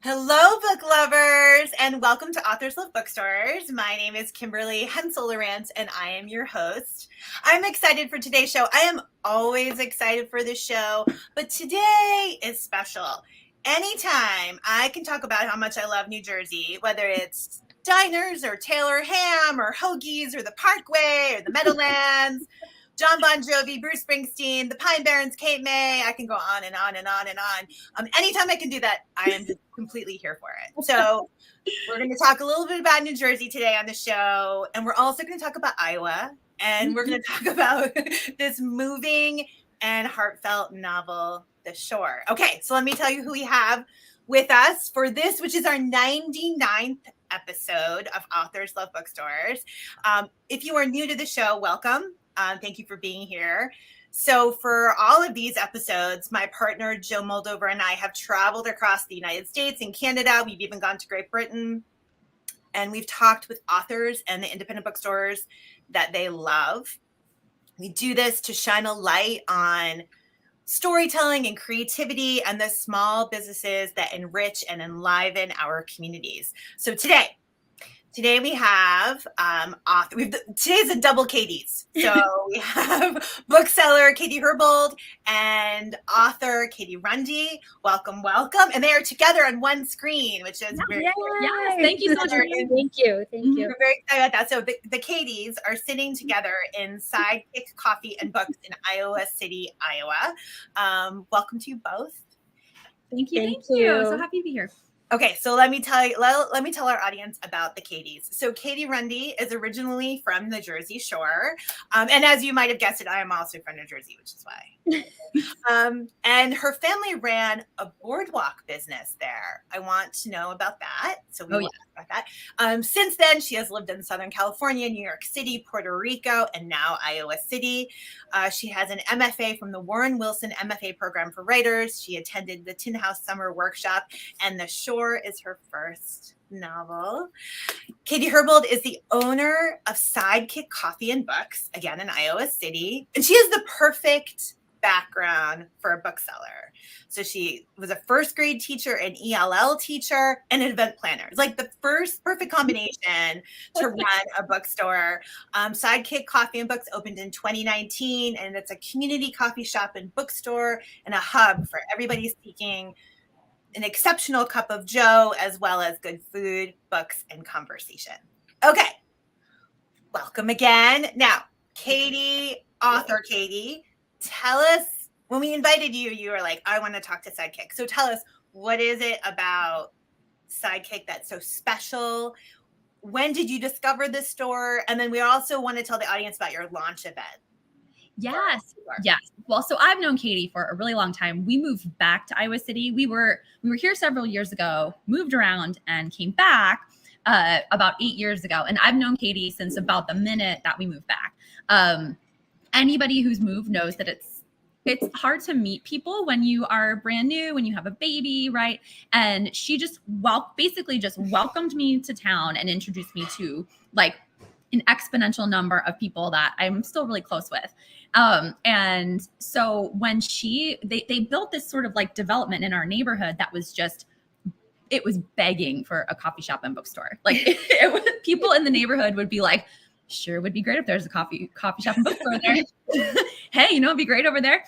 Hello, book lovers, and welcome to Authors Bookstores. My name is Kimberly Hensle Lowrance, and I am your host. I'm excited for today's show. I am always excited for this show, but today is special. Anytime I can talk about how much I love New Jersey, whether it's diners or Taylor ham or hoagies or the Parkway or the Meadowlands, John Bon Jovi, Bruce Springsteen, the Pine Barrens, Kate May. I can go on and on and on and on. Anytime I can do that, I am just completely here for it. So we're going to talk a little bit about New Jersey today on the show. And we're also going to talk about Iowa. And we're going to talk about this moving and heartfelt novel, The Shore. Okay, so let me tell you who we have with us for this, which is our 99th episode of Authors Love Bookstores. If you are new to the show, welcome. Thank you for being here. So for all of these episodes, my partner, Joe Moldover, and I have traveled across the United States and Canada. We've even gone to Great Britain. And we've talked with authors and the independent bookstores that they love. We do this to shine a light on storytelling and creativity and the small businesses that enrich and enliven our communities. So today we have today's a double Katie's. So we have bookseller Katie Herbold and author Katie Runde. Welcome. And they are together on one screen, which is very yes. Thank you so much. Thank you. We're very excited about that. So the Katies are sitting together in Sidekick Coffee and Books in Iowa City, Iowa. Welcome to you both. Thank you. So happy to be here. Okay, so let me tell our audience about the Katies. So Katie Runde is originally from the Jersey Shore. And as you might have guessed it, I am also from New Jersey, which is why. And her family ran a boardwalk business there. I want to know about that. So we will talk about that. Since then, she has lived in Southern California, New York City, Puerto Rico, and now Iowa City. She has an MFA from the Warren Wilson MFA program for writers. She attended the Tin House Summer Workshop, and The Shore is her first novel. Katie Herbold is the owner of Sidekick Coffee and Books, again in Iowa City. And she has the perfect background for a bookseller. So she was a first grade teacher, an ELL teacher, and an event planner. It's like the first perfect combination to run a bookstore. Sidekick Coffee and Books opened in 2019, and it's a community coffee shop and bookstore and a hub for everybody seeking an exceptional cup of joe, as well as good food, books, and conversation. Okay, welcome again. Now, Katie, author Katie, tell us, when we invited you, you were like, I want to talk to Sidekick. So tell us, what is it about Sidekick that's so special? When did you discover this store? And then we also want to tell the audience about your launch event. Yes. Well, so I've known Katie for a really long time. We moved back to Iowa City. We were here several years ago, moved around, and came back about 8 years ago. And I've known Katie since about the minute that we moved back. Anybody who's moved knows that it's hard to meet people when you are brand new, when you have a baby, right? And she just basically just welcomed me to town and introduced me to like an exponential number of people that I'm still really close with. And so when they built this sort of like development in our neighborhood that was it was begging for a coffee shop and bookstore. Like people in the neighborhood would be like, sure, would be great if there's a coffee shop and bookstore there. Hey, it'd be great over there.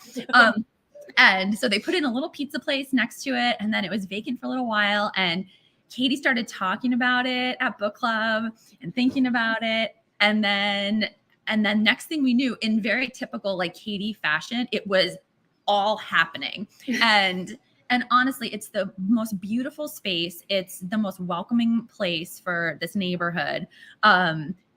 And so they put in a little pizza place next to it, and then it was vacant for a little while. And Katie started talking about it at book club and thinking about it. And then next thing we knew, in very typical like Katie fashion, it was all happening. And honestly, it's the most beautiful space. It's the most welcoming place for this neighborhood.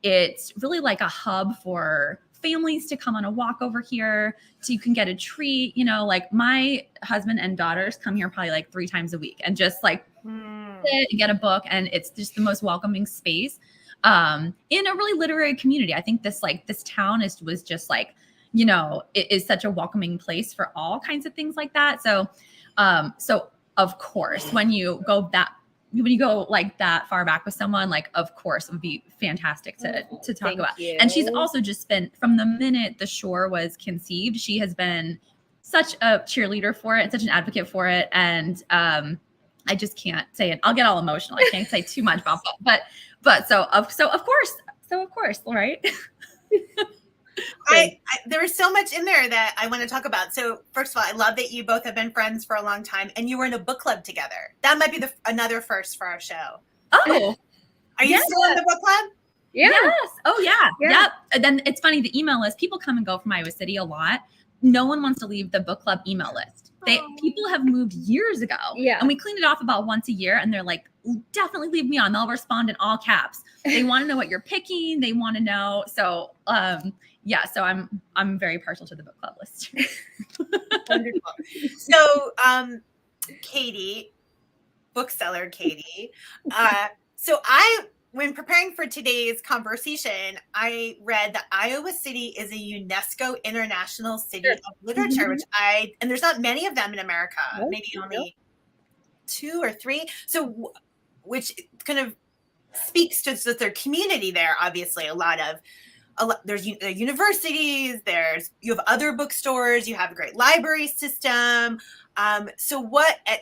It's really like a hub for families to come on a walk over here, so you can get a treat. Like my husband and daughters come here probably like 3 times a week and just like sit and get a book. And it's just the most welcoming space in a really literary community. I think this town was just like, it is such a welcoming place for all kinds of things like that. So of course, when you go like that far back with someone, like, of course, it would be fantastic to talk about. You. And she's also just been, from the minute The Shore was conceived, she has been such a cheerleader for it, such an advocate for it. And I just can't say it. I'll get all emotional. I can't say too much about that. But so of course, right? There was so much in there that I want to talk about. So first of all, I love that you both have been friends for a long time and you were in a book club together. That might be another first for our show. Oh, are you still in the book club? Yeah. Yes. Oh yeah. Yep. And then it's funny, the email list, people come and go from Iowa City a lot. No one wants to leave the book club email list. People have moved years ago. Yeah. And we clean it off about once a year and they're like, definitely leave me on. They'll respond in all caps. They want to know what you're picking. They want to know. So so I'm very partial to the book club list. Wonderful. So Katie, bookseller Katie. When preparing for today's conversation, I read that Iowa City is a UNESCO International City of Literature, and there's not many of them in America, maybe only 2 or 3. So, which kind of speaks to their community there. Obviously, there's universities, you have other bookstores, you have a great library system. And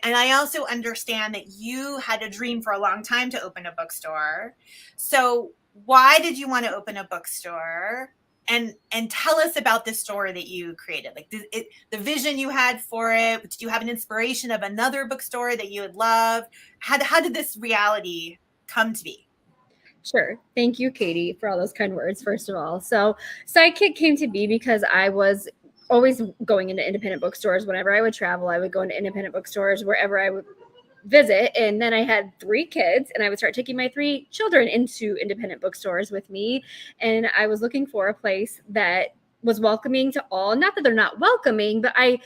I also understand that you had a dream for a long time to open a bookstore. So why did you want to open a bookstore? And tell us about the store that you created, like the vision you had for it. Did you have an inspiration of another bookstore that you would love? How did this reality come to be? Sure. Thank you, Katie, for all those kind words, first of all. So Sidekick came to be because I was always going into independent bookstores. Whenever I would travel, I would go into independent bookstores wherever I would visit. And then I had 3 kids and I would start taking my 3 children into independent bookstores with me. And I was looking for a place that was welcoming to all. Not that they're not welcoming, but I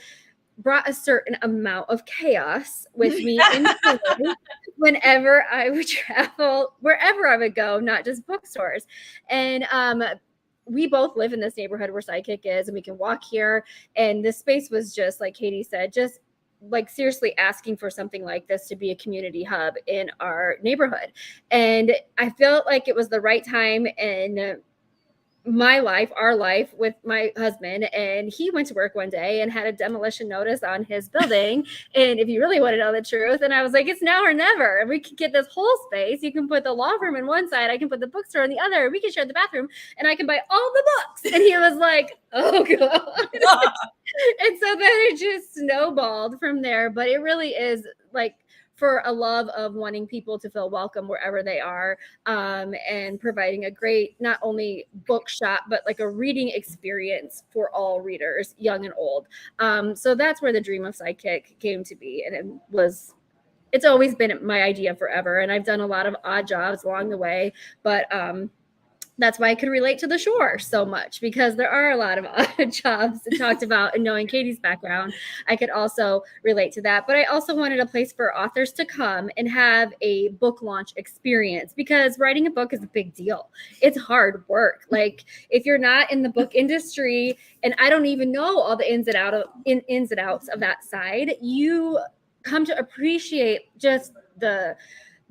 brought a certain amount of chaos with me whenever I would travel, wherever I would go, not just bookstores. And we both live in this neighborhood where Sidekick is, and we can walk here. And this space was just, like Katie said, just like seriously asking for something like this to be a community hub in our neighborhood. And I felt like it was the right time in our life with my husband, and he went to work one day and had a demolition notice on his building. And if you really want to know the truth, and I was like, it's now or never. And we could get this whole space. You can put the law firm in one side, I can put the bookstore on the other, we can share the bathroom, and I can buy all the books. And he was like, oh God. And so then it just snowballed from there. But it really is like for a love of wanting people to feel welcome wherever they are, and providing a great, not only bookshop, but like a reading experience for all readers, young and old. So that's where the dream of Sidekick came to be. And it's always been my idea forever. And I've done a lot of odd jobs along the way, but that's why I could relate to the shore so much, because there are a lot of odd jobs talked about, and knowing Katie's background, I could also relate to that. But I also wanted a place for authors to come and have a book launch experience, because writing a book is a big deal. It's hard work. Like if you're not in the book industry, and I don't even know all the ins and outs of that side, you come to appreciate just the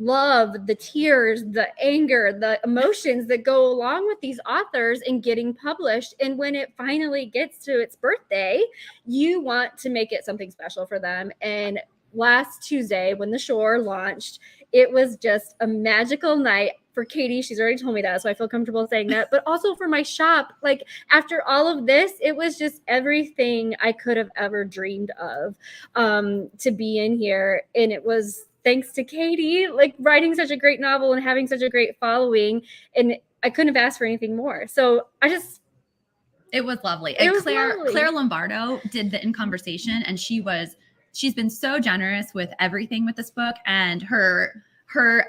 love, the tears, the anger, the emotions that go along with these authors in getting published. And when it finally gets to its birthday, you want to make it something special for them. And last Tuesday, when the Shore launched, it was just a magical night for Katie. She's already told me that, so I feel comfortable saying that, but also for my shop. Like after all of this, it was just everything I could have ever dreamed of, to be in here. And it was thanks to Katie, like writing such a great novel and having such a great following. And I couldn't have asked for anything more. So it was lovely. And Claire Lombardo did the In Conversation, and she's been so generous with everything with this book, and her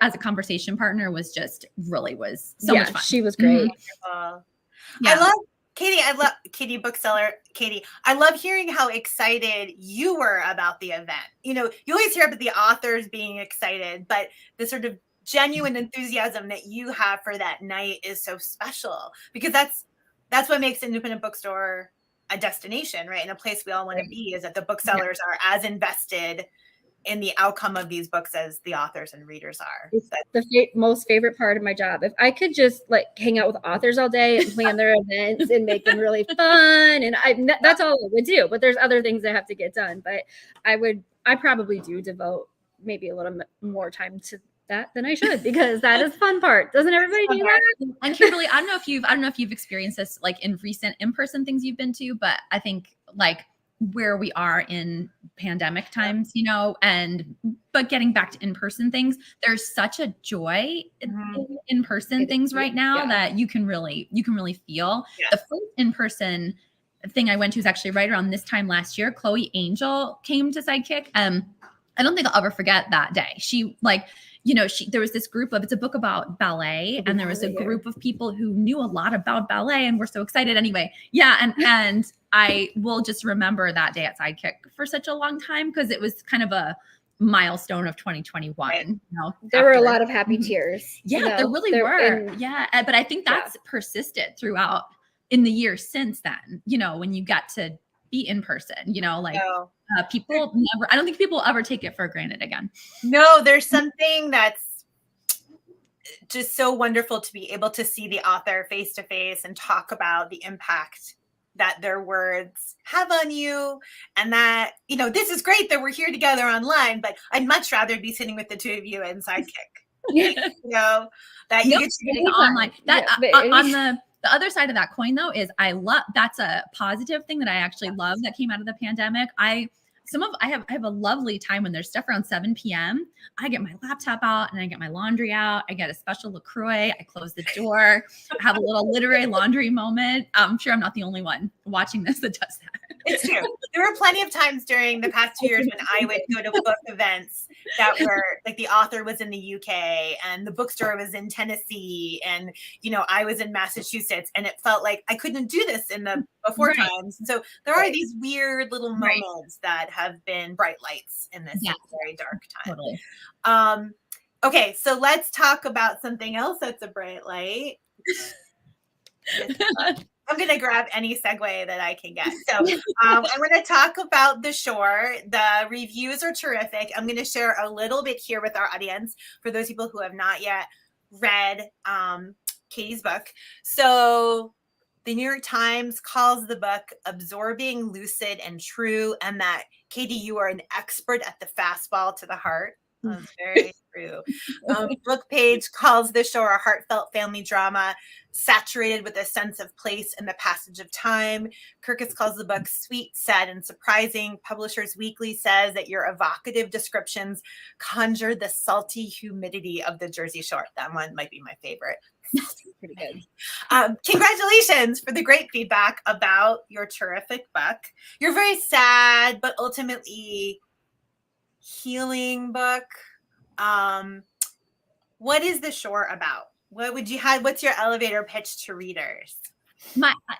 as a conversation partner was so much fun. She was great. Yeah. I love Katie, bookseller Katie. I love hearing how excited you were about the event. You know, you always hear about the authors being excited, but the sort of genuine enthusiasm that you have for that night is so special, because that's what makes an independent bookstore a destination, right? And a place we all want to be, is that the booksellers are as invested in the outcome of these books as the authors and readers are. It's the most favorite part of my job. If I could just like hang out with authors all day and plan their events and make them really fun, and that's all I would do. But there's other things that have to get done. But I probably do devote maybe a little more time to that than I should, because that is the fun part. Doesn't everybody do that? And Kimberly, I don't know if you've experienced this like in recent in-person things you've been to, but I think like where we are in pandemic times, you know, but getting back to in-person things, there's such a joy in in-person things right now that you can really feel. The first in-person thing I went to was actually right around this time last year. Chloe Angel came to Sidekick. I don't think I'll ever forget that day. She like, you know, there was this group of, it's a book about ballet, and there was a group of people who knew a lot about ballet and were so excited anyway. Yeah. And I will just remember that day at Sidekick for such a long time, because it was kind of a milestone of 2021. Right. You know, there were a lot of happy tears. Yeah, you know, there really were. Yeah. But I think that's persisted throughout in the years since then, you know, when you got to be in person, you know, like people never, I don't think people ever take it for granted again. No, there's something that's just so wonderful to be able to see the author face to face and talk about the impact that their words have on you. And that, you know, this is great that we're here together online, but I'd much rather be sitting with the two of you in Sidekick. You know, that you get to be online. That on the other side of that coin, though, is that's a positive thing that I actually love that came out of the pandemic. I have a lovely time when there's stuff around 7 p.m. I get my laptop out and I get my laundry out. I get a special LaCroix. I close the door. I have a little literary laundry moment. I'm sure I'm not the only one watching this that does that. It's true. There were plenty of times during the past 2 years when I would go to book events that were like the author was in the UK and the bookstore was in Tennessee, and you know I was in Massachusetts, and it felt like I couldn't do this in the before times. And so there are these weird little moments that have been bright lights in this very dark time. Totally. Okay, so let's talk about something else that's a bright light. I'm going to grab any segue that I can get. So I'm going to talk about The Shore. The reviews are terrific. I'm going to share a little bit here with our audience for those people who have not yet read Katie's book. So the New York Times calls the book absorbing, lucid, and true, and that, Katie, you are an expert at the fastball to the heart. That's very true. Book Page calls The Shore a heartfelt family drama saturated with a sense of place and the passage of time. Kirkus calls the book sweet, sad, and surprising. Publishers Weekly says that your evocative descriptions conjure the salty humidity of the Jersey Shore. That one might be my favorite. Pretty good. Congratulations for the great feedback about your terrific book. You're very sad, but ultimately healing book. What is The Shore about? What's your elevator pitch to readers?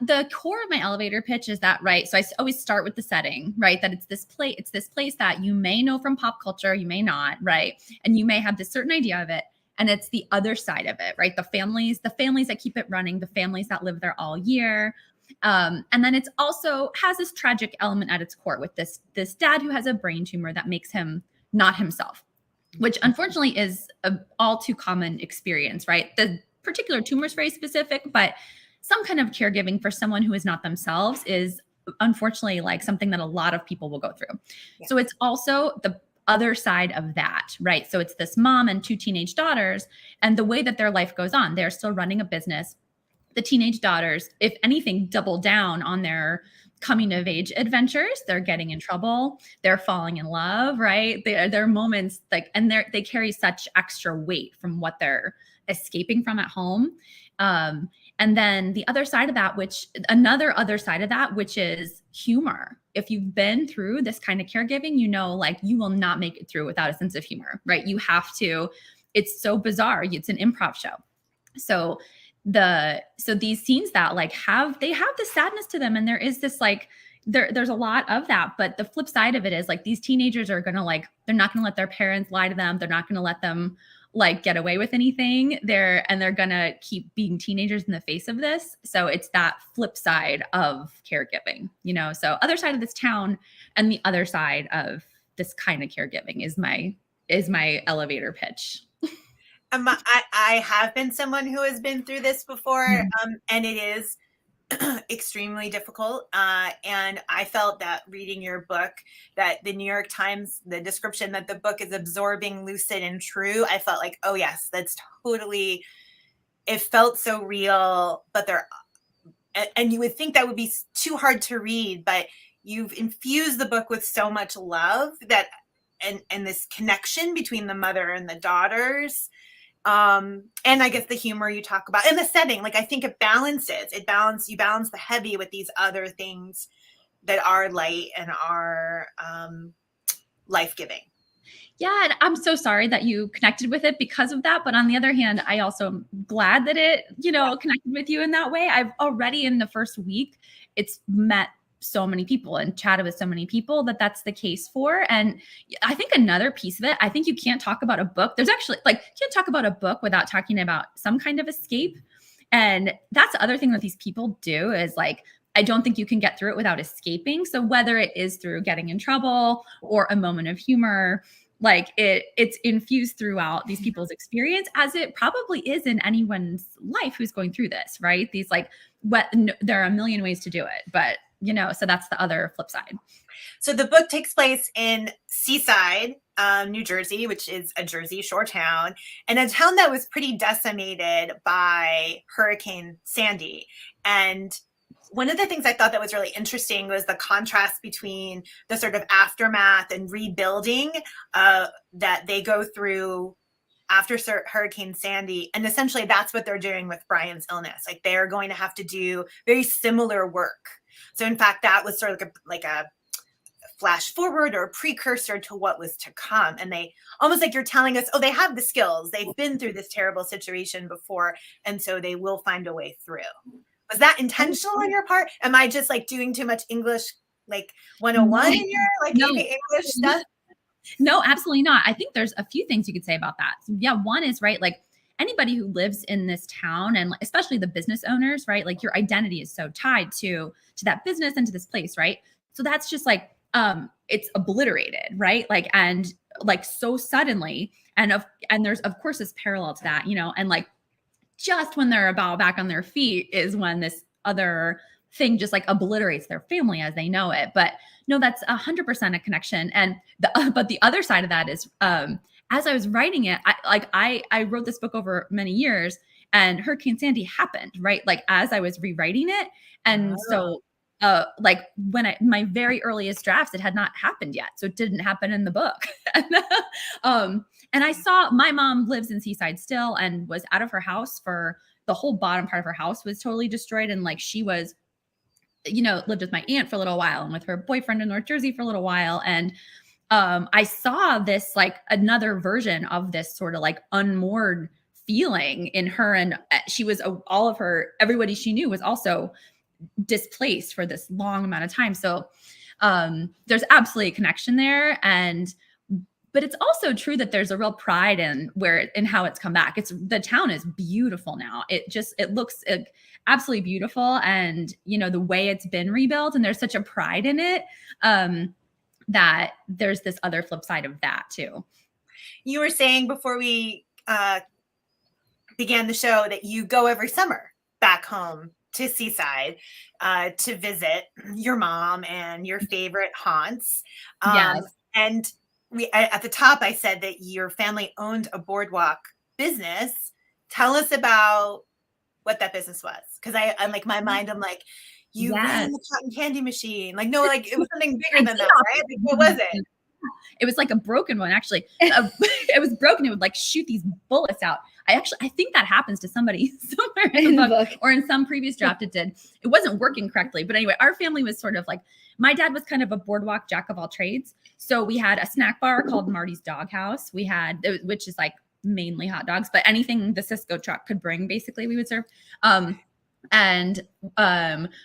The core of my elevator pitch is that, right? So I always start with the setting, right? That it's this place that you may know from pop culture, you may not, right? And you may have this certain idea of it. And it's the other side of it, right? The families that keep it running, the families that live there all year. And then it's also has this tragic element at its core with this dad who has a brain tumor that makes him not himself, which unfortunately is an all too common experience, right? The particular tumor is very specific, but some kind of caregiving for someone who is not themselves is unfortunately like something that a lot of people will go through. Yeah. So it's also the other side of that, right? So it's this mom and 2 teenage daughters, and the way that their life goes on, they're still running a business. The teenage daughters, if anything, double down on their coming of age adventures. They're getting in trouble. They're falling in love, right? There are moments like, and they carry such extra weight from what they're escaping from at home. And then the other side of that, which is humor. If you've been through this kind of caregiving, you know, like you will not make it through without a sense of humor, right? You have to, it's so bizarre. It's an improv show. So these scenes that like they have this sadness to them. And there is this like, there's a lot of that, but the flip side of it is like, these teenagers are going to like, they're not going to let their parents lie to them. They're not going to let them like get away with anything. They're going to keep being teenagers in the face of this. So it's that flip side of caregiving, you know? So other side of this town and the other side of this kind of caregiving is my elevator pitch. I have been someone who has been through this before, and it is extremely difficult. And I felt that reading your book, that the New York Times, the description that the book is absorbing, lucid, and true, I felt like, oh yes, that's totally, it felt so real, but and you would think that would be too hard to read, but you've infused the book with so much love that, and this connection between the mother and the daughters. And I guess the humor you talk about and the setting, like, I think you balance the heavy with these other things that are light and are life-giving. Yeah, and I'm so sorry that you connected with it because of that. But on the other hand, I also am glad that it, connected with you in that way. I've already in the first week, it's met so many people and chatted with so many people that's the case for. And I think another piece of it, I think you can't talk about a book. There's actually you can't talk about a book without talking about some kind of escape. And that's the other thing that these people do is I don't think you can get through it without escaping. So whether it is through getting in trouble or a moment of humor, it's infused throughout these people's experience, as it probably is in anyone's life who's going through this, right? These there are a million ways to do it, but so that's the other flip side. So the book takes place in Seaside, New Jersey, which is a Jersey Shore town, and a town that was pretty decimated by Hurricane Sandy. And one of the things I thought that was really interesting was the contrast between the sort of aftermath and rebuilding that they go through after Hurricane Sandy. And essentially that's what they're doing with Brian's illness. They're going to have to do very similar work. So in fact, that was sort of like a flash forward or a precursor to what was to come. And they almost you're telling us, oh, they have the skills. They've been through this terrible situation before. And so they will find a way through. Was that intentional on your part? Am I just doing too much English, 101 in your no. English stuff? No, absolutely not. I think there's a few things you could say about that. So, yeah, one is right, anybody who lives in this town, and especially the business owners, right? Your identity is so tied to that business and to this place, right? So that's just it's obliterated, right? And so suddenly, and there's of course this parallel to that, and just when they're about back on their feet is when this other thing just obliterates their family as they know it. But no, that's 100% a connection. And but the other side of that is, as I was writing it, I wrote this book over many years, and Hurricane Sandy happened, right? As I was rewriting it. And so when my very earliest drafts, it had not happened yet. So it didn't happen in the book. And I saw my mom lives in Seaside still and was out of her house for the whole bottom part of her house was totally destroyed. And she was, lived with my aunt for a little while and with her boyfriend in North Jersey for a little while. And I saw this another version of this sort of unmoored feeling in her. And she was everybody she knew was also displaced for this long amount of time. So there's absolutely a connection there. But it's also true that there's a real pride in how it's come back. The town is beautiful now. It looks absolutely beautiful. And, the way it's been rebuilt, and there's such a pride in it, that there's this other flip side of that too. You were saying before we began the show that you go every summer back home to Seaside to visit your mom and your favorite haunts. Yes. And at the top, I said that your family owned a boardwalk business. Tell us about what that business was. Because I'm my mind, I'm you ran the cotton candy machine. No, it was something bigger than that, right? What was it? It was a broken one, actually. It was broken. It would shoot these bullets out. I think that happens to somebody somewhere in the book, or in some previous draft it did. It wasn't working correctly. But anyway, our family was sort of my dad was kind of a boardwalk jack of all trades. So we had a snack bar called Marty's Doghouse. We had, which is mainly hot dogs, but anything the Cisco truck could bring, basically, we would serve. And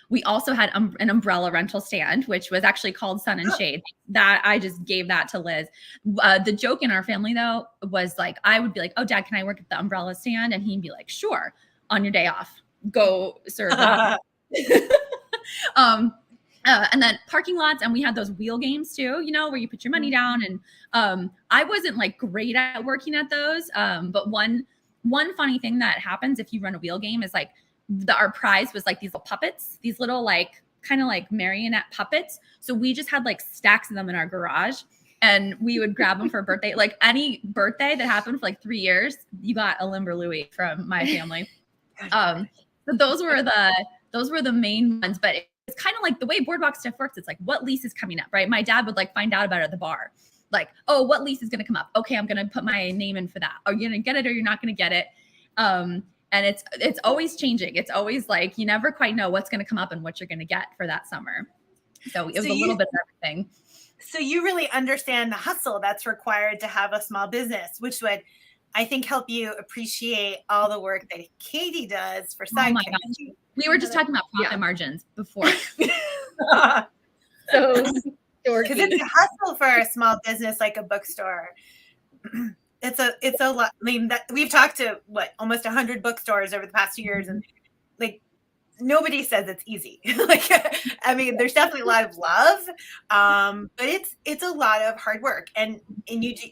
we also had an umbrella rental stand, which was actually called Sun and Shade. That I just gave that to Liz. The joke in our family, though, was I would be oh, Dad, can I work at the umbrella stand? And he'd be sure, on your day off, go serve. And then parking lots, and we had those wheel games too, where you put your money down. And I wasn't great at working at those. But one funny thing that happens if you run a wheel game is our prize was like these little puppets, these little like kind of like marionette puppets. So we just had like stacks of them in our garage, and we would grab them for a birthday. Like any birthday that happened for like 3 years, you got a Limber Louie from my family. So those were the main ones. But it's kind of like the way boardwalk stuff works. It's like, what lease is coming up, right? My dad would like find out about it at the bar. Like, oh, what lease is going to come up? Okay, I'm going to put my name in for that. Are you going to get it or you're not going to get it? And it's always changing. It's always like, you never quite know what's going to come up and what you're going to get for that summer. So it was a little bit of everything. So you really understand the hustle that's required to have a small business, which would, I think, help you appreciate all the work that Katie does for Sidekick. Oh my gosh. We were just talking about profit margins before. So, because it's a hustle for a small business like a bookstore. It's a lot. I mean, we've talked to almost 100 bookstores over the past 2 years, and like nobody says it's easy. Like, I mean, there's definitely a lot of love, but it's a lot of hard work. And you do,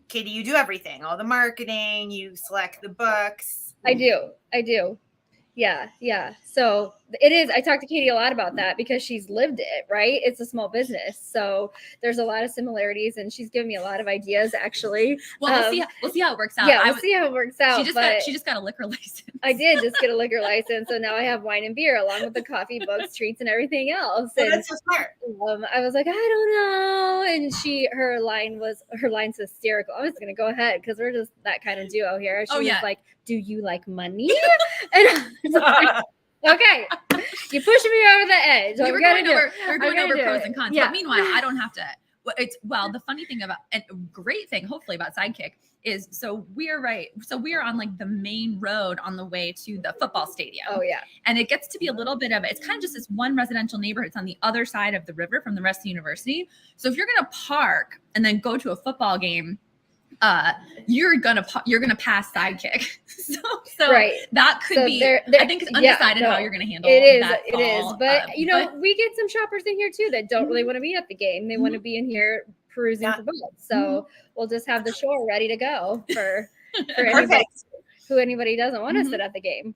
Katie, you do everything, all the marketing, you select the books. I do. Yeah. So it is. I talked to Katie a lot about that because she's lived it, right? It's a small business. So there's a lot of similarities, and she's given me a lot of ideas, actually. Well, we'll see how it works out. Yeah, we'll see how it works out. She just got a liquor license. I did just get a liquor license. So now I have wine and beer along with the coffee, books, treats, and everything else. And that's so smart. I was like, I don't know. And her line's hysterical. I was going to go ahead because we're just that kind of duo here. She was like, do you like money? And I was like, okay, you're pushing me over the edge. We're going over pros and cons. Yeah. But meanwhile, I don't have to. The funny thing about, and great thing, hopefully, about Sidekick is, so we are on like the main road on the way to the football stadium. Oh yeah. And it gets to be a little bit of it. It's kind of just this one residential neighborhood. It's on the other side of the river from the rest of the university. So if you're going to park and then go to a football game, you're gonna pass Sidekick. so right. That could be. I think it's undecided how you're gonna handle that. It is, but we get some shoppers in here too that don't really want to be at the game. They want to be in here perusing for books. So we'll just have the shore ready to go for anybody doesn't want to sit at the game.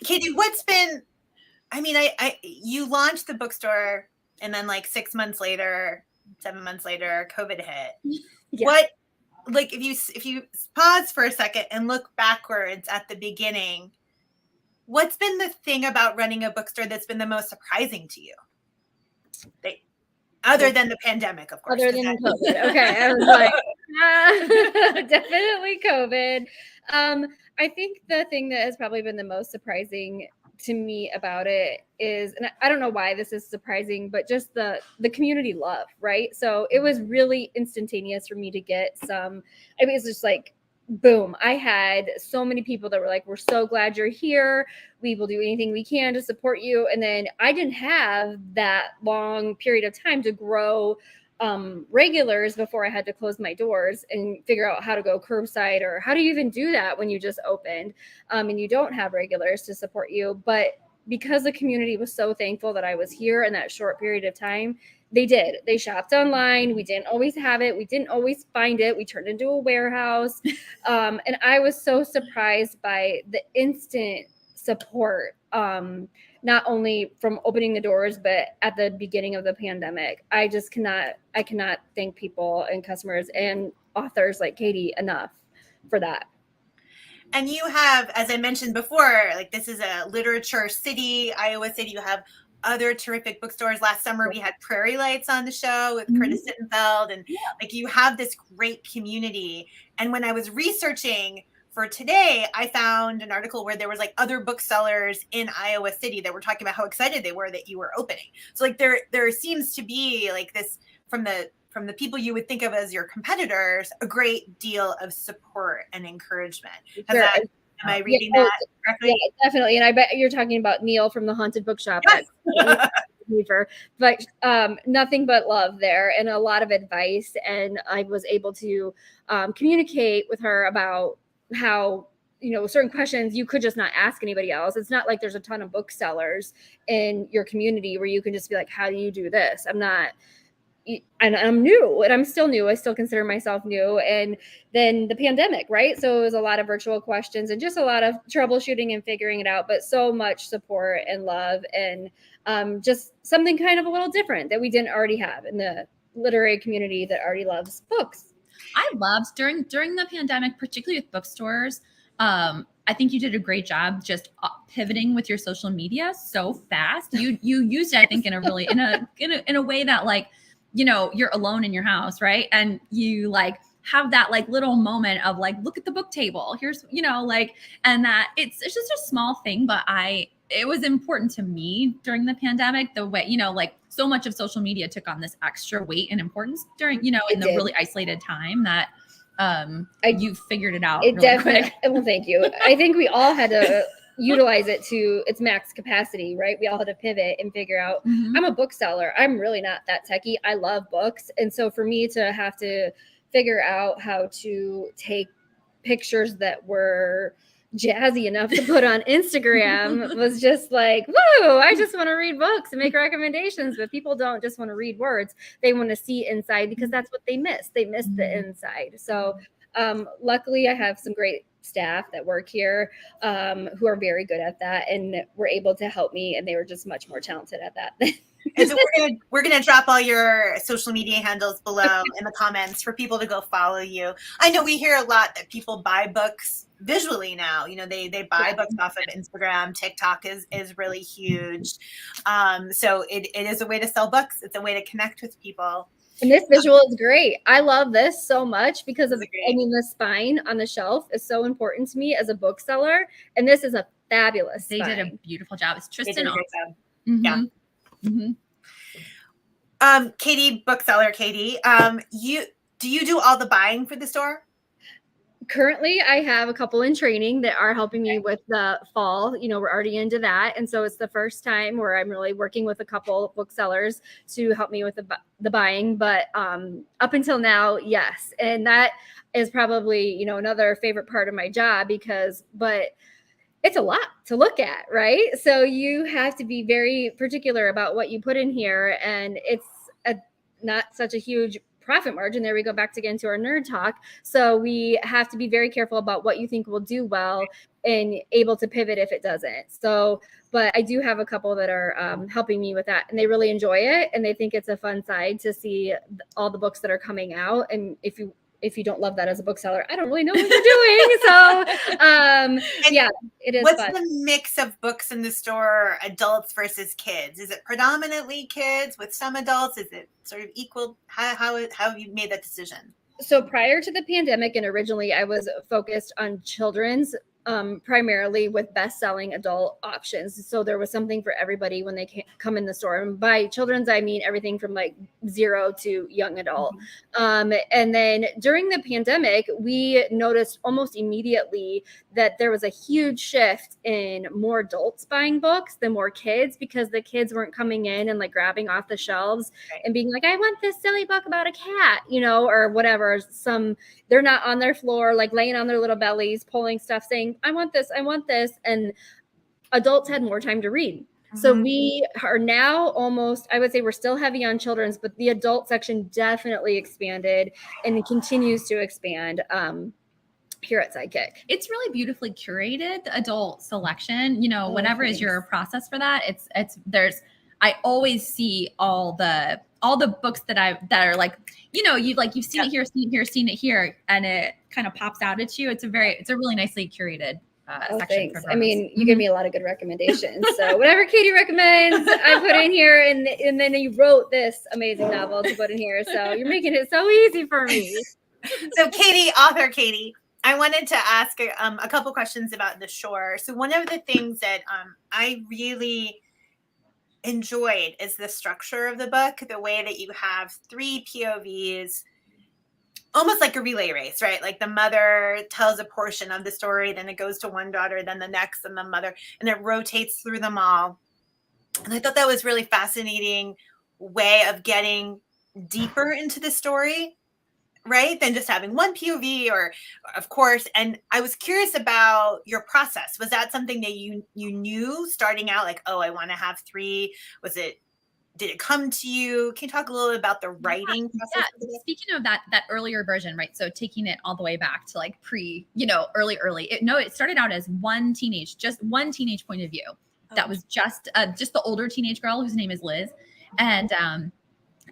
Katie, what's been? I mean, you launched the bookstore, and then like 7 months later, COVID hit. Yeah. What? Like if you pause for a second and look backwards at the beginning, what's been the thing about running a bookstore that's been the most surprising to you? Other than the pandemic, of course. Other than COVID. Okay. I was like, definitely COVID. I think the thing that has probably been the most surprising to me about it is, and I don't know why this is surprising, but just the community love, right? So it was really instantaneous for me to get it's just like, boom. I had so many people that were like, we're so glad you're here. We will do anything we can to support you. And then I didn't have that long period of time to grow regulars before I had to close my doors and figure out how to go curbside, or how do you even do that when you just opened and you don't have regulars to support you. But because the community was so thankful that I was here in that short period of time, they shopped online. We didn't always have it. We didn't always find it. We turned into a warehouse. And I was so surprised by the instant support, not only from opening the doors, but at the beginning of the pandemic. I cannot thank people and customers and authors like Katie enough for that. And you have, as I mentioned before, like this is a literature city, Iowa City. You have other terrific bookstores. Last summer, we had Prairie Lights on the show with Curtis Sittenfeld. And like you have this great community. And when I was researching for today, I found an article where there was like other booksellers in Iowa City that were talking about how excited they were that you were opening. So like there seems to be like this from the people you would think of as your competitors, a great deal of support and encouragement. Am I reading that correctly? Yeah, definitely. And I bet you're talking about Neil from the Haunted Bookshop. Yes. But nothing but love there and a lot of advice. And I was able to communicate with her about how, certain questions you could just not ask anybody else. It's not like there's a ton of booksellers in your community where you can just be like, how do you do this? I'm not, and I'm new, and I'm still new. I still consider myself new. And then the pandemic, right? So it was a lot of virtual questions and just a lot of troubleshooting and figuring it out, but so much support and love, and just something kind of a little different that we didn't already have in the literary community that already loves books. I loved during the pandemic, particularly with bookstores. I think you did a great job just pivoting with your social media so fast. You used it, I think, in a way that, like, you know, you're alone in your house, right? And you like have that like little moment of like, look at the book table. Here's, you know, like, and that it's just a small thing, but it was important to me during the pandemic, the way, you know, like so much of social media took on this extra weight and importance during, you know, in the really isolated time that you figured it out. It really definitely, quick. well, thank you. I think we all had to utilize it to its max capacity, right? We all had to pivot and figure out, I'm a bookseller. I'm really not that techie. I love books. And so for me to have to figure out how to take pictures that were jazzy enough to put on Instagram was just like, whoa, I just want to read books and make recommendations, but people don't just want to read words. They want to see inside, because that's what they miss. They miss the inside. So luckily I have some great staff that work here who are very good at that and were able to help me, and they were just much more talented at that. And so we're gonna drop all your social media handles below in the comments for people to go follow you. I know we hear a lot that people buy books visually now. You know, they buy books off of Instagram. TikTok is really huge. So it is a way to sell books. It's a way to connect with people. And this visual is great. I love this so much because of, I mean, the spine on the shelf is so important to me as a bookseller. And this is a fabulous spine. They did a beautiful job. It's Tristan. They did a great job. Yeah. Katie, bookseller Katie, do you do all the buying for the store? Currently, I have a couple in training that are helping me with the fall. You know, we're already into that. And so it's the first time where I'm really working with a couple booksellers to help me with the buying. But up until now, yes. And that is probably, you know, another favorite part of my job but it's a lot to look at, right? So you have to be very particular about what you put in here. And it's not such a huge profit margin. There we go back again to our nerd talk. So we have to be very careful about what you think will do well and able to pivot if it doesn't. So, but I do have a couple that are helping me with that, and they really enjoy it. And they think it's a fun side to see all the books that are coming out. And if you don't love that as a bookseller, I don't really know what you're doing. So yeah, it is What's fun. the mix of books in the store, adults versus kids? Is it predominantly kids with some adults? Is it sort of equal? How have you made that decision? So prior to the pandemic, and originally I was focused on children's, primarily with best-selling adult options. So there was something for everybody when they come in the store. And by children's, I mean everything from like 0 to young adult. And then during the pandemic, we noticed almost immediately that there was a huge shift in more adults buying books than more kids, because the kids weren't coming in and like grabbing off the shelves and being like, I want this silly book about a cat, you know, or whatever. They're not on their floor, like laying on their little bellies, pulling stuff, saying, I want this. And adults had more time to read. So we are now almost, I would say we're still heavy on children's, but the adult section definitely expanded and continues to expand here at Sidekick. It's really beautifully curated, the adult selection. You know, whatever is your process for that, I always see all the books that are like, you know, you've seen it here, seen it here, and it kind of pops out at you. It's a really nicely curated section. Thanks. I mean, you give me a lot of good recommendations. So whatever Katie recommends, I put in here, and then you wrote this amazing novel to put in here. So you're making it so easy for me. So Katie, author Katie, I wanted to ask a couple questions about the shore. So one of the things that I really enjoyed is the structure of the book, the way that you have 3 POVs, almost like a relay race, right? Like the mother tells a portion of the story, then it goes to one daughter, then the next, and the mother, and it rotates through them all. And I thought that was really fascinating way of getting deeper into the story, right? Than just having one POV, or of course. And I was curious about your process. Was that something that you knew starting out, like, oh, I want to have 3? did it come to you? Can you talk a little bit about the writing process? Yeah. Speaking of that earlier version, right? So taking it all the way back to like early. It started out as just one teenage point of view. That was just the older teenage girl whose name is Liz. And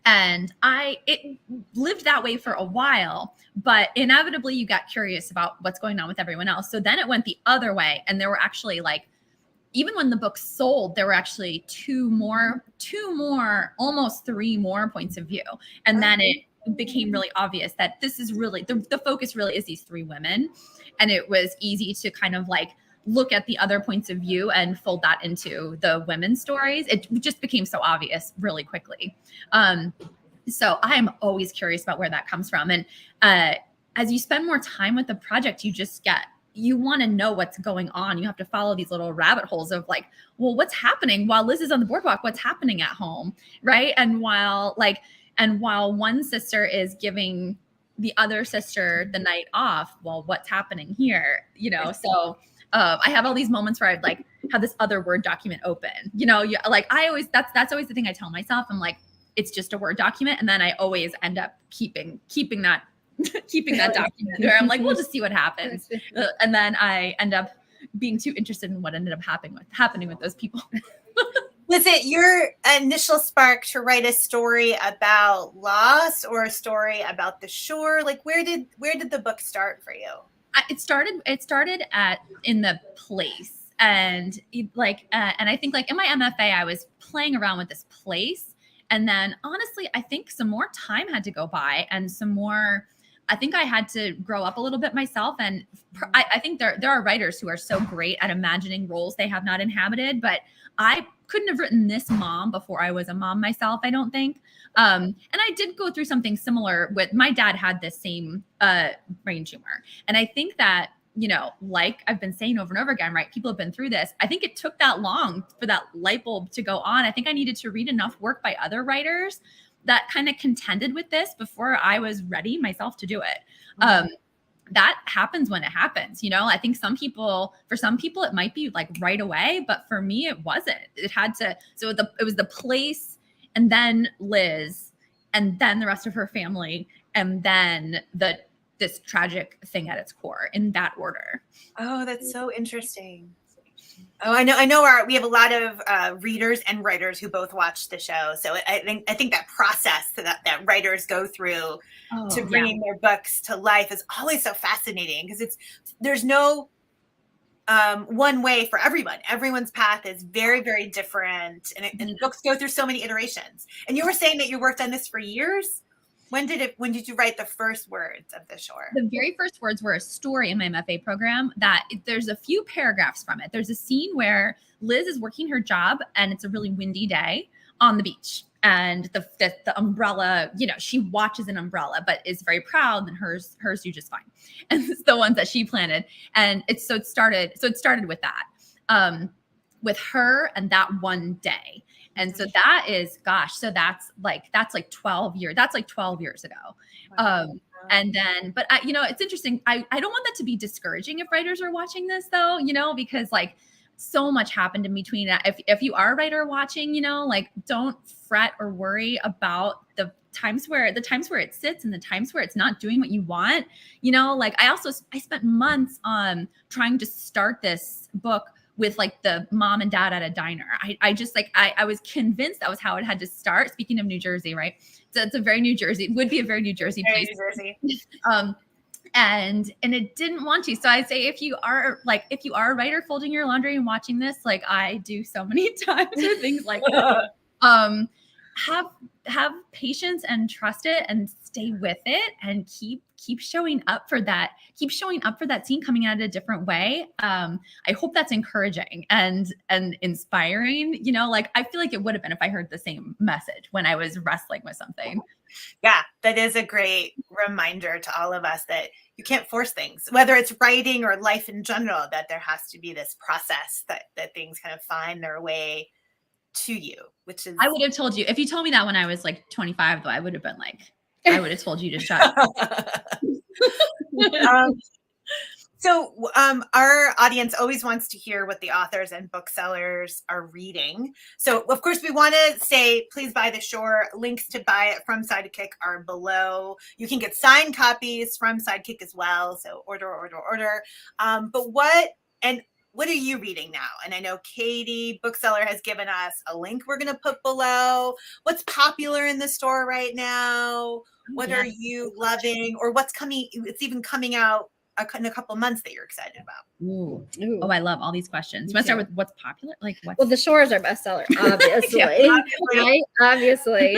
it lived that way for a while, but inevitably you got curious about what's going on with everyone else. So then it went the other way. And there were actually even when the book sold, there were actually two more, almost three more points of view. And then it became really obvious that this is really, the focus really is these three women. And it was easy to kind of look at the other points of view and fold that into the women's stories. It just became so obvious really quickly. So I'm always curious about where that comes from. And as you spend more time with the project, you want to know what's going on. You have to follow these little rabbit holes of well, what's happening while Liz is on the boardwalk? What's happening at home, right? And while one sister is giving the other sister the night off, well, what's happening here? So I have all these moments where I'd have this other Word document open. That's always the thing I tell myself. I'm it's just a Word document, and then I always end up keeping that document, or I'm we'll just see what happens. And then I end up being too interested in what ended up happening with those people. Was it your initial spark to write a story about loss or a story about the shore? Where did the book start for you? It started in the place, and and I think in my MFA I was playing around with this place, and then honestly I think some more time had to go by, and I think I had to grow up a little bit myself. And I think there are writers who are so great at imagining roles they have not inhabited, but I couldn't have written this mom before I was a mom myself, I don't think. And I did go through something similar with my dad had this same brain tumor. And I think that, I've been saying over and over again, right? People have been through this. I think it took that long for that light bulb to go on. I think I needed to read enough work by other writers that kind of contended with this before I was ready myself to do it. That happens when it happens. I think for some people it might be right away, but for me it wasn't. It was the place, and then Liz, and then the rest of her family, and then this tragic thing at its core, in that order. Oh, that's so interesting. Oh, I know we have a lot of readers and writers who both watch the show. So I think that process that writers go through to bringing their books to life is always so fascinating, because there's no one way for everyone. Everyone's path is very, very different, and books go through so many iterations. And you were saying that you worked on this for years. When did you write the first words of The Shore? The very first words were a story in my MFA program that there's a few paragraphs from it. There's a scene where Liz is working her job, and it's a really windy day on the beach. And the umbrella, she watches an umbrella, but is very proud, and hers do just fine. And it's the ones that she planted. And it started with that, with her and that one day. And so that is, that's 12 years. That's 12 years ago. Wow. And then, but it's interesting. I don't want that to be discouraging if writers are watching this though, because so much happened in between. If you are a writer watching, don't fret or worry about the times where it sits and the times where it's not doing what you want. I spent months on trying to start this book with the mom and dad at a diner. I was convinced that was how it had to start. Speaking of New Jersey, right? So it's it would be a very New Jersey place. New Jersey. And it didn't want to. So I say, if you are a writer folding your laundry and watching this, I do so many times or things like that, have patience and trust it and stay with it and keep showing up for that. Keep showing up for that scene coming out in a different way. I hope that's encouraging and inspiring. I feel like it would have been if I heard the same message when I was wrestling with something. Yeah, that is a great reminder to all of us that you can't force things, whether it's writing or life in general, that there has to be this process that things kind of find their way to you, which is... I would have told you, if you told me that when I was 25, though, I would have been I would have told you to shut up. So our audience always wants to hear what the authors and booksellers are reading. So of course we want to say, please buy The Shore. Links to buy it from Sidekick are below. You can get signed copies from Sidekick as well. So order. But what are you reading now? And I know Katie, bookseller, has given us a link we're going to put below. What's popular in the store right now? What are you loving, or what's coming? It's even coming out in a couple of months that you're excited about. Ooh. Oh, I love all these questions. Want to start with what's popular? Like what? Well, The Shore is our bestseller, obviously. Right? Obviously.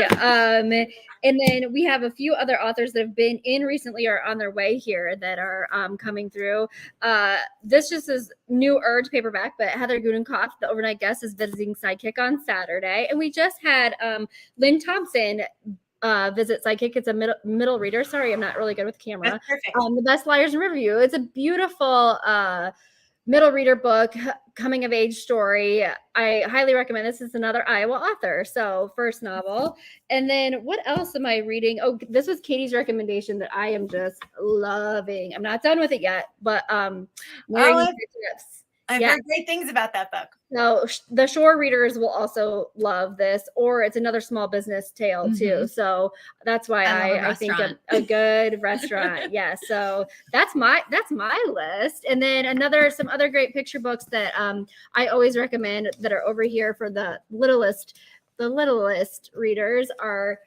And then we have a few other authors that have been in recently or on their way here that are coming through. This just is new urge paperback, but Heather Gudenkopf, the overnight guest, is visiting Sidekick on Saturday. And we just had Lynn Thompson visit Sidekick. It's a middle reader. Sorry, I'm not really good with camera. That's perfect. The Best Liars in Review. It's a beautiful middle reader book, coming of age story. I highly recommend. This is another Iowa author. So first novel. And then what else am I reading? Oh, this was Katie's recommendation that I am just loving. I'm not done with it yet, but I've heard great things about that book. So the Shore readers will also love this, or it's another small business tale too. So that's why I think a good restaurant. Yeah. So that's my list. And then some other great picture books that I always recommend that are over here for the littlest readers are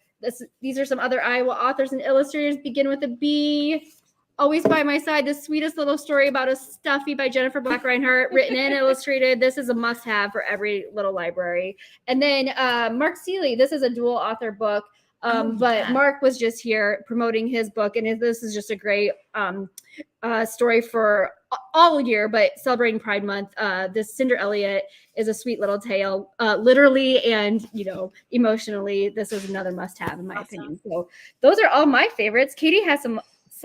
these are some other Iowa authors and illustrators. Begin with a B. Always by my side, the sweetest little story about a stuffy by Jennifer Black Reinhardt, written and illustrated. This is a must-have for every little library. And then Mark Seeley, this is a dual author book, but Mark was just here promoting his book, and this is just a great story for all year, but celebrating Pride Month. This Cinder Elliott is a sweet little tale, literally and emotionally. This is another must-have in my opinion. So those are all my favorites. Katie has some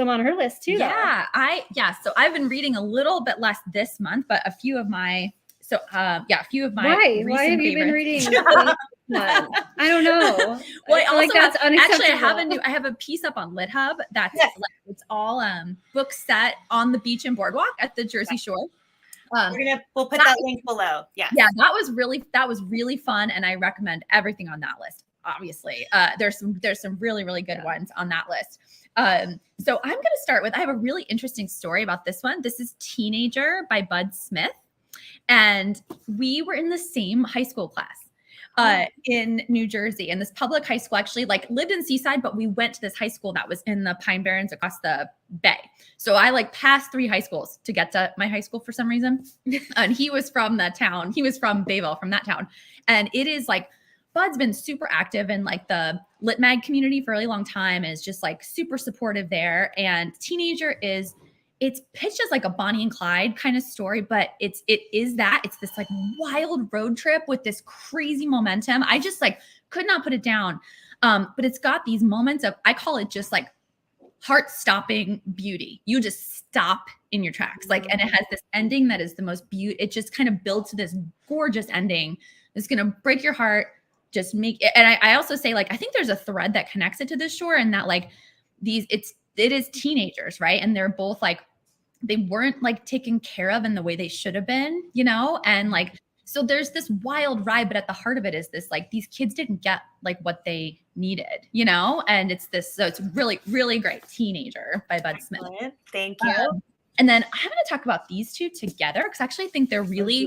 on her list too. Yeah, so I've been reading a little bit less this month, but a few of my Why have you been reading? I don't know. Well, I also that's unacceptable. I have a piece up on LitHub that's it's all books set on the beach and boardwalk at the Jersey Shore. We'll put that link below. Yeah, that was really fun, and I recommend everything on that list. Obviously, there's some really, really good ones on that list. So I'm going to start with, I have a really interesting story about this one. This is Teenager by Bud Smith. And we were in the same high school class in New Jersey. And this public high school actually lived in Seaside, but we went to this high school that was in the Pine Barrens across the bay. So I passed 3 high schools to get to my high school for some reason. And he was from that town. He was from Bayville, from that town. And it is Bud's been super active in the Lit Mag community for a really long time, and is just super supportive there. And Teenager it's pitched as a Bonnie and Clyde kind of story, but it's this wild road trip with this crazy momentum. I just could not put it down. But it's got these moments of, I call it just heart-stopping beauty. You just stop in your tracks. And it has this ending that is the most beautiful. It just kind of builds to this gorgeous ending. It's going to break your heart. Just make it. And I also say, I think there's a thread that connects it to this shore, and that it is teenagers, right? And they're both they weren't taken care of in the way they should have been, and so there's this wild ride, but at the heart of it is this, these kids didn't get what they needed, and it's this, so it's really, really great. Teenager by Bud Smith. Thank you. And then I'm going to talk about these two together because I actually think they're really,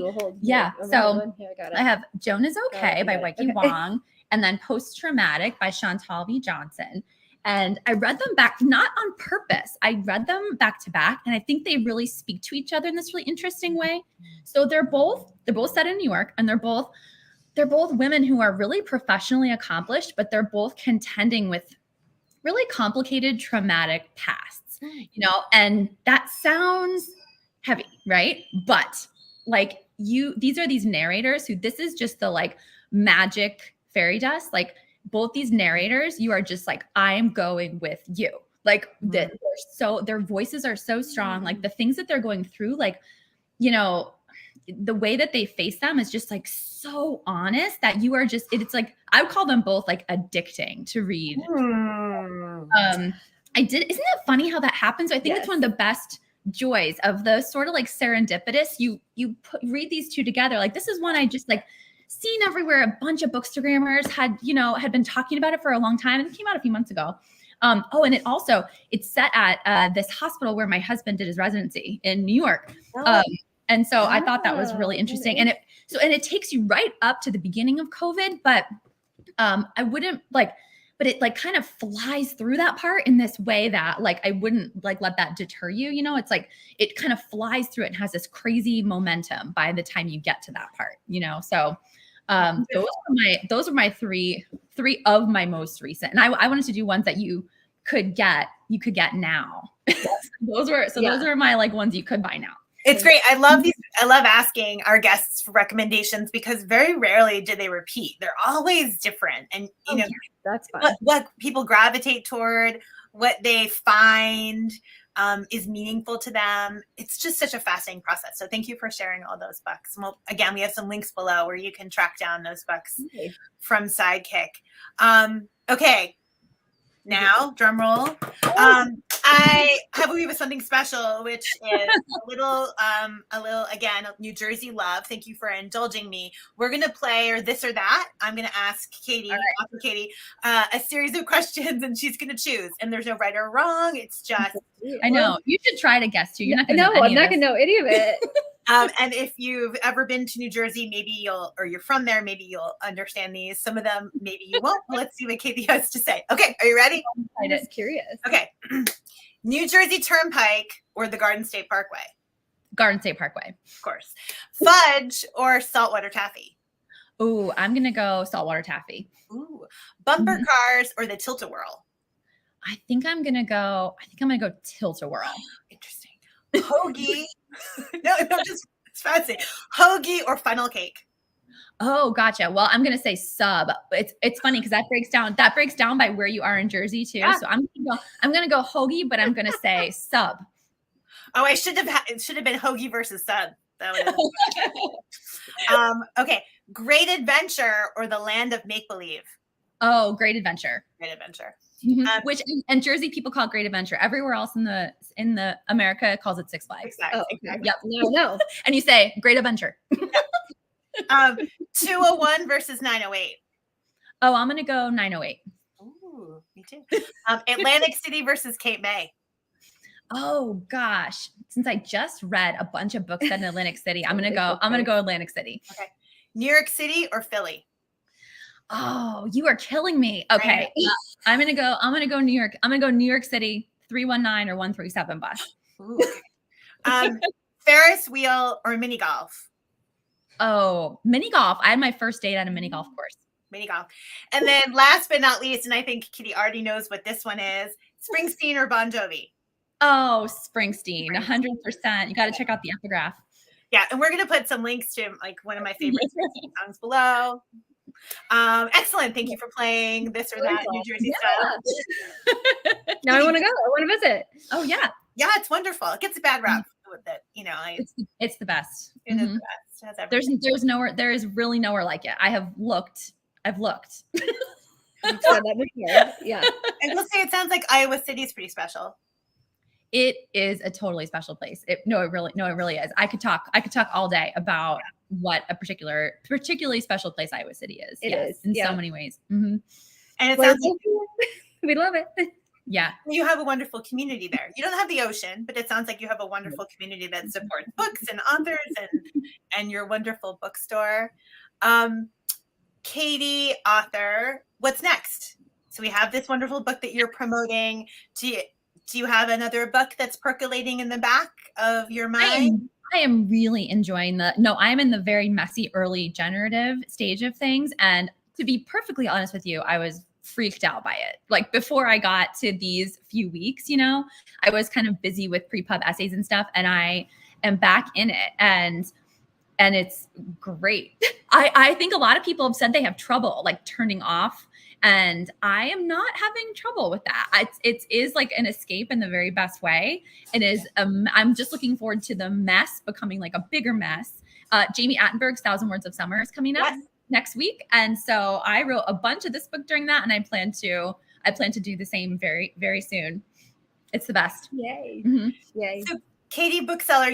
So I have Joan is Okay by Weike Wong, and then Post Traumatic by Chantal V. Johnson. And I read them back, not on purpose. I read them back to back, and I think they really speak to each other in this really interesting way. So they're both set in New York, and they're both women who are really professionally accomplished, but they're both contending with really complicated, traumatic pasts. And that sounds heavy, right? But these are these narrators who, this is just the magic fairy dust. Both these narrators, you are just I am going with you. Their voices are so strong. The things that they're going through, the way that they face them is just so honest that you are just, it's I would call them both addicting to read. Isn't it funny how that happens? I think it's one of the best joys of those sort of like serendipitous. You read these two together. Like this is one I just like seen everywhere. A bunch of bookstagrammers had been talking about it for a long time, and it came out a few months ago. And it's set at this hospital where my husband did his residency in New York. And so I thought that was really interesting. And it takes you right up to the beginning of COVID, but but it like kind of flies through that part in this way that like I wouldn't like let that deter you. It's like it kind of flies through it and has this crazy momentum by the time you get to that part. So those are my three of my most recent. And I wanted to do ones that you could get now. Those are my like ones you could buy now. It's great. I love these. I love asking our guests for recommendations because very rarely do they repeat. They're always different. And, that's fine. What people gravitate toward, what they find is meaningful to them. It's just such a fascinating process. So thank you for sharing all those books. Well, again, we have some links below where you can track down those books from Sidekick. Okay. Now, drum roll. I believe it's something special, which is a little again, New Jersey love. Thank you for indulging me. We're gonna play or this or that. I'm gonna ask Katie, a series of questions, and she's gonna choose. And there's no right or wrong. It's just. I know you should try to guess too. You're not gonna know. I'm not gonna know any of it. And if you've ever been to New Jersey, maybe or you're from there, maybe you'll understand these. Some of them, maybe you won't. Let's see what Katie has to say. Okay, are you ready? I'm just curious. Okay. New Jersey Turnpike or the Garden State Parkway? Garden State Parkway. Of course. Fudge or saltwater taffy? Ooh, I'm going to go saltwater taffy. Ooh. Bumper cars or the Tilt-A-Whirl? I think I'm going to go Tilt-A-Whirl. Interesting. Hoagie. It's fancy. Hoagie or funnel cake? Oh, gotcha. Well, I'm going to say sub. It's funny because that breaks down by where you are in Jersey too. Yeah. So I'm going to go hoagie, but I'm going to say sub. Oh, it should have been hoagie versus sub. That okay. Great Adventure or the Land of Make Believe? Oh, Great Adventure. Great Adventure. Mm-hmm. Which and Jersey people call it Great Adventure. Everywhere else in the America calls it Six Flags. Oh, exactly. Yep. No. And you say Great Adventure. 201 versus 908. Oh, I'm gonna go 908. Ooh, me too. Atlantic City versus Cape May. Oh gosh, since I just read a bunch of books in Atlantic City, I'm gonna go Atlantic City. Okay. New York City or Philly? Oh, you are killing me. Okay. I'm gonna go New York. I'm gonna go New York City 319 or 137 bus. Ooh, okay. Ferris wheel or mini golf? Oh, mini golf. I had my first date at a mini golf course. Mini golf. And then last but not least, and I think Kitty already knows what this one is, Springsteen or Bon Jovi? Oh, Springsteen. 100%. You got to check out the epigraph. Yeah, and we're going to put some links to like one of my favorite songs below. Excellent. Thank you for playing this or that New Jersey style. Now I want to go. I want to visit. Oh, yeah. Yeah, it's wonderful. It gets a bad rap with it. It's the best. It is the best. There is really nowhere like it. I've looked. I've said that before. Yeah. I will say it sounds like Iowa City is pretty special. It is a totally special place. It really is. I could talk all day about what a particularly special place Iowa City is. It is in so many ways. Mm-hmm. And it sounds like we love it. Yeah. You have a wonderful community there. You don't have the ocean, but it sounds like you have a wonderful community that supports books and authors and your wonderful bookstore. Katie, author, what's next? So we have this wonderful book that you're promoting. Do you have another book that's percolating in the back of your mind? I am really enjoying I'm in the very messy early generative stage of things. And to be perfectly honest with you, I was freaked out by it. Like before I got to these few weeks, I was kind of busy with pre-pub essays and stuff, and I am back in it. And it's great. I think a lot of people have said they have trouble like turning off, and I am not having trouble with that. It is like an escape in the very best way. It is. I'm just looking forward to the mess becoming like a bigger mess. Jamie Attenberg's 1,000 Words of Summer is coming up next week, and so I wrote a bunch of this book during that, and I plan to do the same very, very soon. It's the best. Yay! Mm-hmm. Yay! So, Katie Bookseller,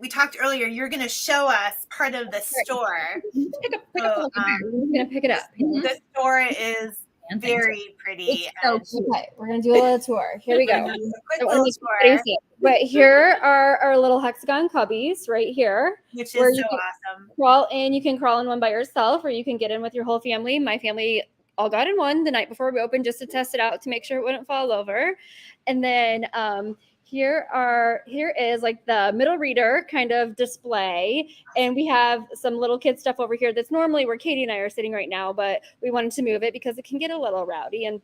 we talked earlier, you're gonna show us part of the store. Pick up the We're gonna pick it up. The store is very pretty. Okay, we're gonna do a little tour. Here we go. A quick little tour, But here are our little hexagon cubbies right here, which where is you so can awesome. crawl in. You can crawl in one by yourself, or you can get in with your whole family. My family all got in one the night before we opened just to test it out to make sure it wouldn't fall over. And then here is like the middle reader kind of display, and we have some little kid stuff over here that's normally where Katie and I are sitting right now, but we wanted to move it because it can get a little rowdy, and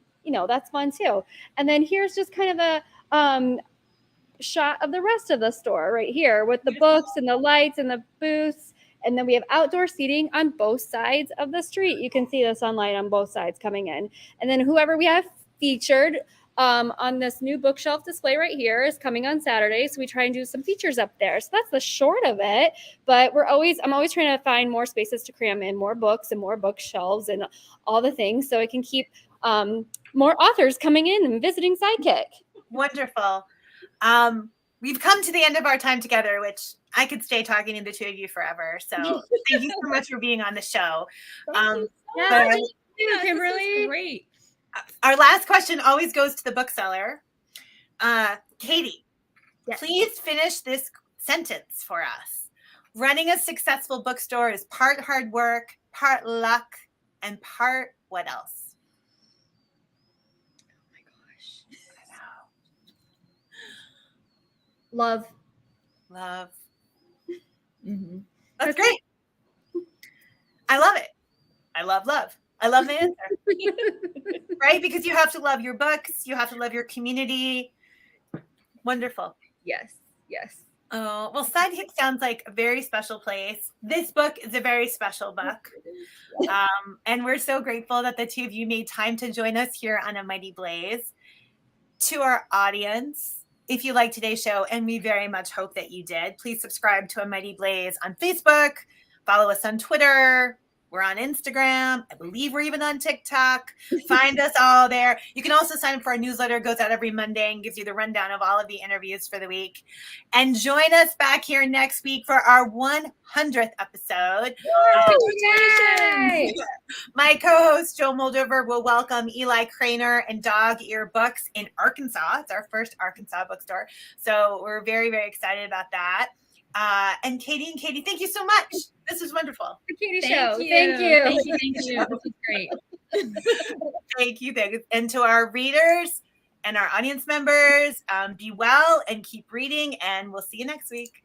that's fun too. And then here's just kind of a shot of the rest of the store right here with the books and the lights and the booths. And then we have outdoor seating on both sides of the street. You can see the sunlight on both sides coming in. And then whoever we have featured on this new bookshelf display right here is coming on Saturday. So we try and do some features up there. So that's the short of it. But I'm always trying to find more spaces to cram in more books and more bookshelves and all the things, so it can keep more authors coming in and visiting Sidekick. Wonderful. We've come to the end of our time together, which I could stay talking to the two of you forever. So thank you so much for being on the show. Thank you, Kimberly. Great. Our last question always goes to the bookseller. Katie, please finish this sentence for us. Running a successful bookstore is part hard work, part luck, and part what else? Oh my gosh. I know. Love. Mm-hmm. That's great. I love it. I love love. I love the answer. Right? Because you have to love your books. You have to love your community. Wonderful. Yes. Oh, well, Sidekick sounds like a very special place. This book is a very special book. And we're so grateful that the two of you made time to join us here on A Mighty Blaze. To our audience, if you liked today's show, and we very much hope that you did, please subscribe to A Mighty Blaze on Facebook. Follow us on Twitter. We're on Instagram. I believe we're even on TikTok. Find us all there. You can also sign up for our newsletter. It goes out every Monday and gives you the rundown of all of the interviews for the week. And join us back here next week for our 100th episode. My co-host, Joe Moldover, will welcome Eli Craner and Dog Ear Books in Arkansas. It's our first Arkansas bookstore. So we're very, very excited about that. And Katie, thank you so much. This was wonderful. The Katie Thank Show. you. Thank you. This is great. Thank you. And to our readers and our audience members, be well and keep reading, and we'll see you next week.